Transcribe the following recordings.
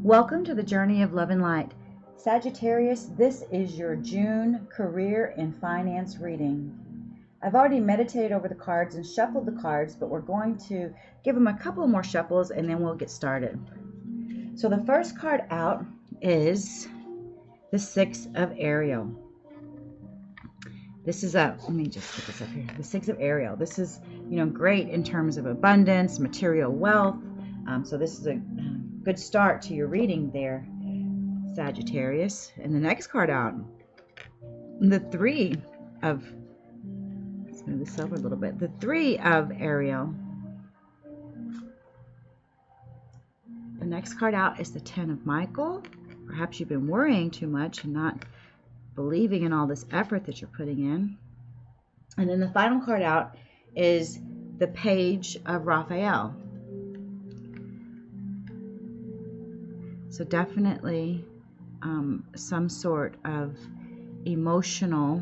Welcome to the Journey of Love and Light. Sagittarius, this is your June career and finance reading. I've already meditated over the cards and shuffled the cards, but we're going to give them a couple more shuffles and then we'll get started. So the first card out is the Six of Ariel. This is let me just put this up here. The Six of Ariel. This is, great in terms of abundance, material wealth. So this is a good start to your reading there, Sagittarius. And the next card out, the Three of, let's move this over a little bit. The Three of Ariel. The next card out is the Ten of Michael. Perhaps you've been worrying too much and not believing in all this effort that you're putting in. And then the final card out is the Page of Raphael. So definitely some sort of emotional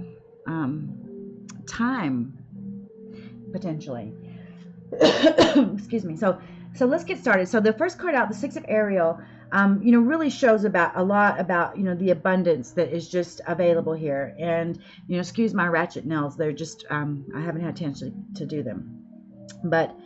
time, potentially. Excuse me. So let's get started. So the first card out, the Six of Ariel, really shows a lot about the abundance that is just available here. And excuse my ratchet nails, they're just I haven't had a chance to do them, but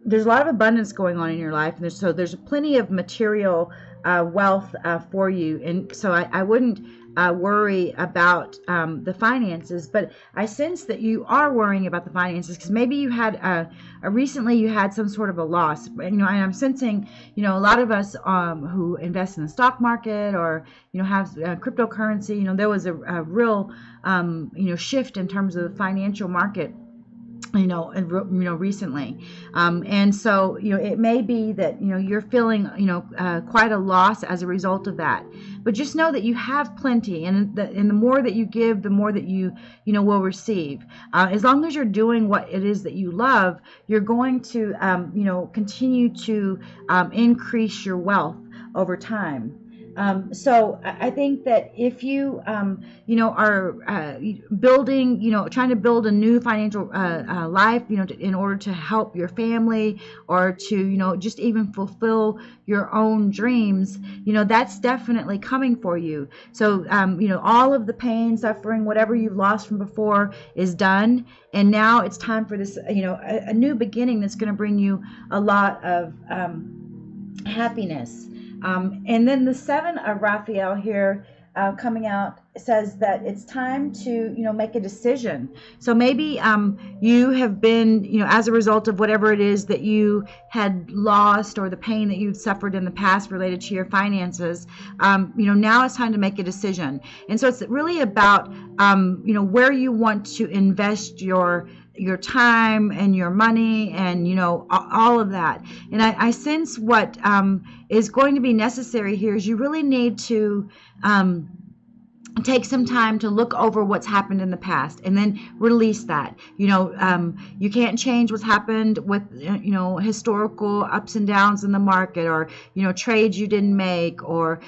there's a lot of abundance going on in your life, and there's plenty of material wealth for you. And so I wouldn't worry about the finances, but I sense that you are worrying about the finances because maybe you had recently you had some sort of a loss. And I'm sensing a lot of us who invest in the stock market or have cryptocurrency. There was a real shift in terms of the financial market recently, and so it may be that you're feeling quite a loss as a result of that. But just know that you have plenty, and the more that you give, the more that you will receive. As long as you're doing what it is that you love, you're going to continue to increase your wealth over time. So I think that if you, are building, trying to build a new financial life, in order to help your family or to, just even fulfill your own dreams, that's definitely coming for you. So, all of the pain, suffering, whatever you've lost from before is done. And now it's time for this, a new beginning that's going to bring you a lot of happiness. And then the Seven of Raphael here coming out says that it's time to make a decision. So maybe you have been as a result of whatever it is that you had lost or the pain that you've suffered in the past related to your finances. Now it's time to make a decision. And so it's really about where you want to invest your time and your money and all of that. And I sense what is going to be necessary here is you really need to take some time to look over what's happened in the past and then release that. You can't change what's happened with historical ups and downs in the market, or trades you didn't make, or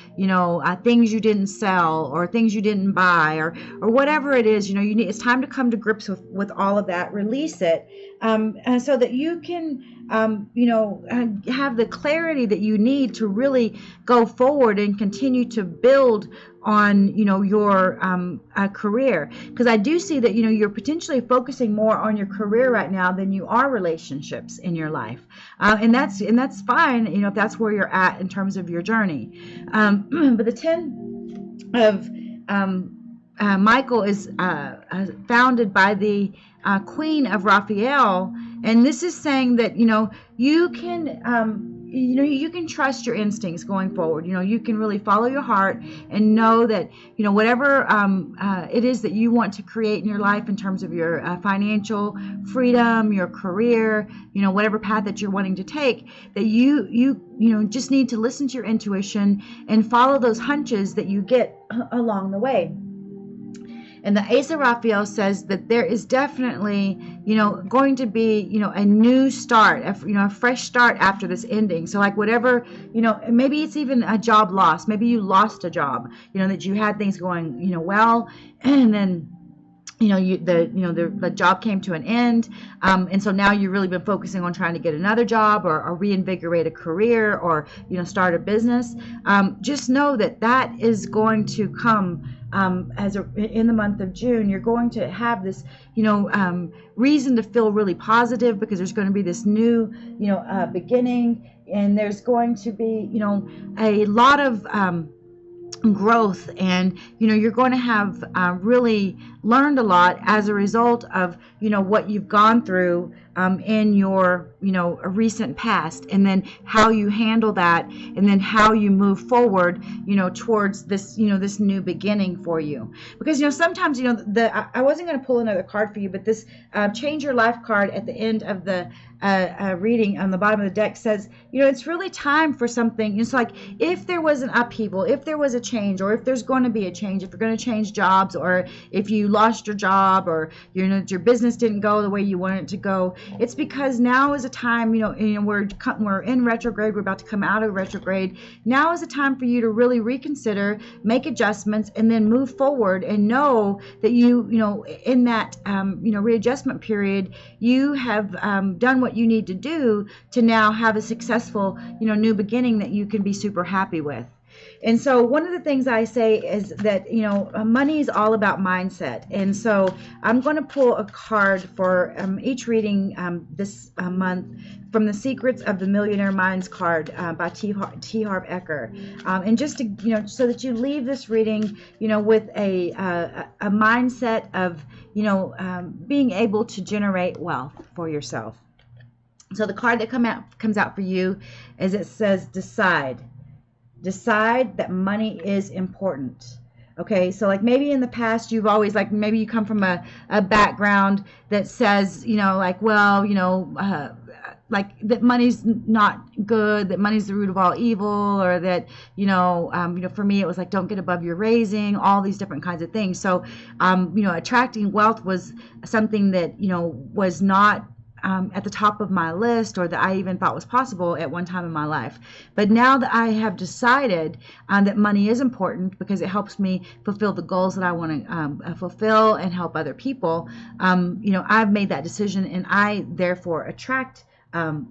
things you didn't sell, or things you didn't buy, or whatever it is. It's time to come to grips with all of that, release it, so that you can have the clarity that you need to really go forward and continue to build on your career. Because I do see that you're potentially focusing more on your career right now than you are relationships in your life, and that's fine if that's where you're at in terms of your journey. But the Ten of Michael is founded by the Queen of Raphael, and this is saying that you can you can trust your instincts going forward. You can really follow your heart and know that whatever it is that you want to create in your life in terms of your financial freedom, your career, whatever path that you're wanting to take, that you just need to listen to your intuition and follow those hunches that you get along the way. And the Ace of Raphael says that there is definitely, going to be, a new start, a fresh start after this ending. So like whatever, maybe it's even a job loss. Maybe you lost a job, that you had things going, well, and then the job came to an end, and so now you've really been focusing on trying to get another job, or reinvigorate a career, or start a business. Just know that that is going to come in the month of June. You're going to have this reason to feel really positive, because there's going to be this new beginning, and there's going to be a lot of growth, and you're going to have really learned a lot as a result of what you've gone through in your recent past, and then how you handle that, and then how you move forward towards this this new beginning for you. Because sometimes I wasn't going to pull another card for you, but this change your life card at the end of the reading on the bottom of the deck says it's really time for something. It's like, if there was an upheaval, if there was a change, or if there's going to be a change, if you're going to change jobs, or if you lost your job, or your business didn't go the way you wanted it to go, it's because now is a time, we're in retrograde, we're about to come out of retrograde. Now is a time for you to really reconsider, make adjustments, and then move forward, and know that in that readjustment period, you have done what you need to do to now have a successful new beginning that you can be super happy with. And so one of the things I say is that money is all about mindset. And so I'm going to pull a card for each reading this month from the Secrets of the Millionaire Minds card by T. Harv Eker, and just to so that you leave this reading with a mindset of being able to generate wealth for yourself. So the card that comes out for you is, it says, decide that money is important. Okay, so like maybe in the past you've always, like, maybe you come from a background that says like that money's not good, that money's the root of all evil, or that for me it was like, don't get above your raising, all these different kinds of things. So attracting wealth was something that was not at the top of my list, or that I even thought was possible at one time in my life. But now that I have decided that money is important, because it helps me fulfill the goals that I want to fulfill and help other people, I've made that decision, and I therefore attract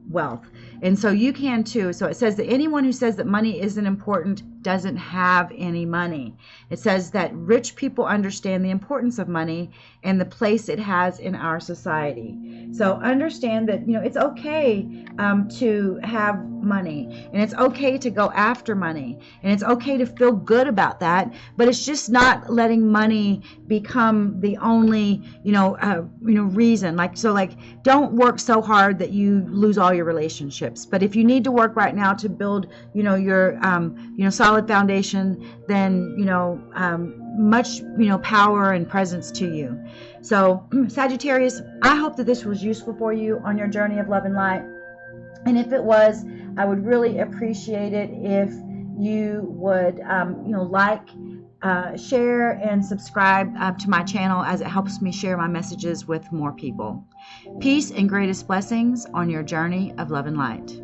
wealth. And so you can too. So it says that anyone who says that money isn't important doesn't have any money. It says that rich people understand the importance of money and the place it has in our society. So understand that it's okay to have money, and it's okay to go after money, and it's okay to feel good about that, but it's just not letting money become the only reason. Like don't work so hard that you lose all your relationships. But if you need to work right now to build your solid foundation, then much power and presence to you. So Sagittarius, I hope that this was useful for you on your journey of love and light. And if it was, I would really appreciate it if you would like, share, and subscribe to my channel, as it helps me share my messages with more people. Peace and greatest blessings on your journey of love and light.